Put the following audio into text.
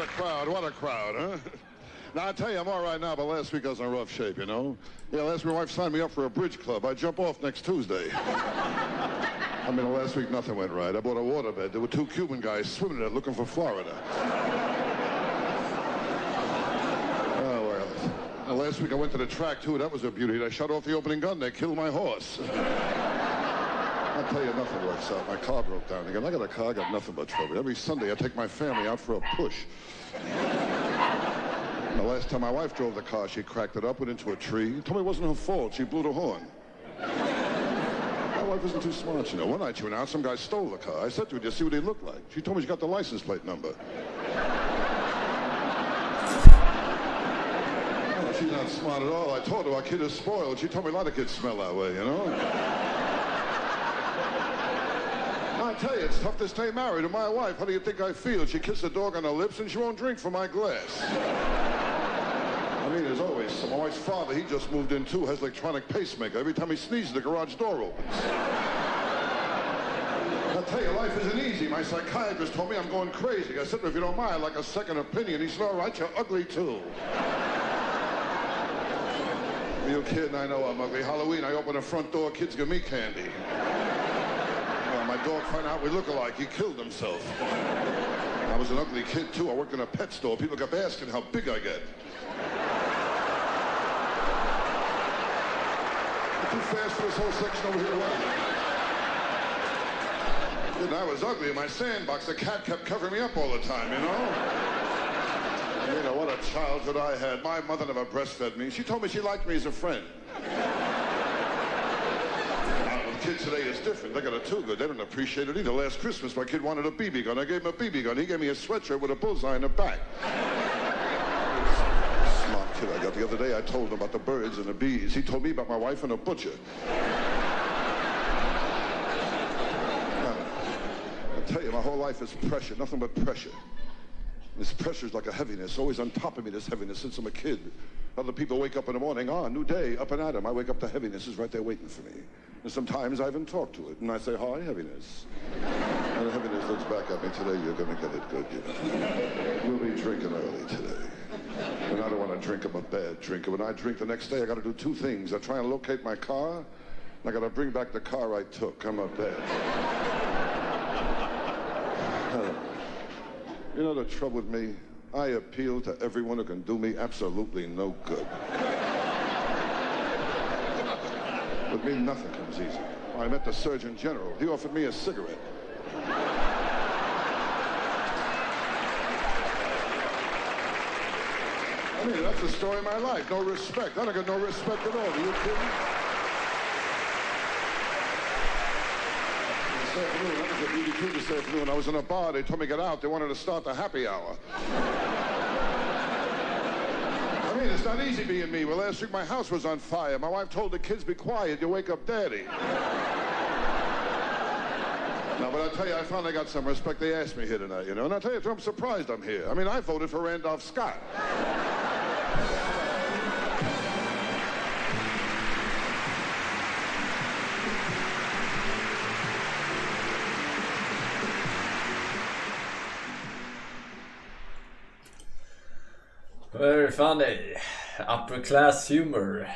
a crowd, what a crowd, huh? Now, I tell you, I'm all right now, but last week I was in rough shape, you know? Yeah, last week my wife signed me up for a bridge club. I jump off next Tuesday. I mean, last week nothing went right. I bought a waterbed. There were 2 Cuban guys swimming in it looking for Florida. Oh, well. And last week I went to the track, too. That was a beauty. I shot off the opening gun. They killed my horse. I'll tell you, nothing works out. My car broke down again. I got a car, I got nothing but trouble. Every Sunday I take my family out for a push. The last time my wife drove the car, she cracked it up, went into a tree. Told me it wasn't her fault. She blew the horn. My wife isn't too smart, you know. One night she went out, some guy stole the car. I said to her, do you see what he looked like? She told me she got the license plate number. Oh, she's not smart at all. I told her our kid is spoiled. She told me a lot of kids smell that way, you know? I tell you, it's tough to stay married to my wife. How do you think I feel? She kissed the dog on her lips and she won't drink from my glass. I mean, there's always some. My wife's father, he just moved in too, has electronic pacemaker. Every time he sneezes, the garage door opens. I tell you, life isn't easy. My psychiatrist told me I'm going crazy. I said to him, if you don't mind, I'd like a second opinion. He said, all right, you're ugly too. You kidding? I know I'm ugly. Halloween, I open the front door, kids give me candy. My dog found out we look alike. He killed himself. I was an ugly kid, too. I worked in a pet store. People kept asking how big I get. Too fast for this whole section over here. And I was ugly in my sandbox. The cat kept covering me up all the time, you know? You know, what a childhood I had. My mother never breastfed me. She told me she liked me as a friend. Kids today is different. They got it too good. They don't appreciate it either. Last Christmas, my kid wanted a BB gun. I gave him a BB gun. He gave me a sweatshirt with a bullseye in the back. Smart kid I got. The other day, I told him about the birds and the bees. He told me about my wife and a butcher. I tell you, my whole life is pressure. Nothing but pressure. This pressure is like a heaviness. Always on top of me, this heaviness since I'm a kid. Other people wake up in the morning, new day, up and at 'em. I wake up, the heaviness is right there waiting for me. And sometimes I even talk to it, and I say, hi, heaviness. And the heaviness looks back at me, today you're going to get it good, you know. We'll be drinking early today. And I don't want to drink, I'm a bad drinker. When I drink the next day, I got to do 2 things. I try and locate my car, and I got to bring back the car I took. I'm a bad drinker. You know the trouble with me? I appeal to everyone who can do me absolutely no good. With me, nothing comes easy. I met the Surgeon General. He offered me a cigarette. I mean, that's the story of my life. No respect. I don't get no respect at all. Are you kidding? This afternoon, I was at BB2 this afternoon. I was in a bar. They told me to get out. They wanted to start the happy hour. I mean, it's not easy being me. Well, last week my house was on fire. My wife told the kids, be quiet, you wake up daddy. No, but I tell you, I finally got some respect. They asked me here tonight, you know. And I tell you, I'm surprised I'm here. I mean, I voted for Randolph Scott. Very funny. Upper class humor.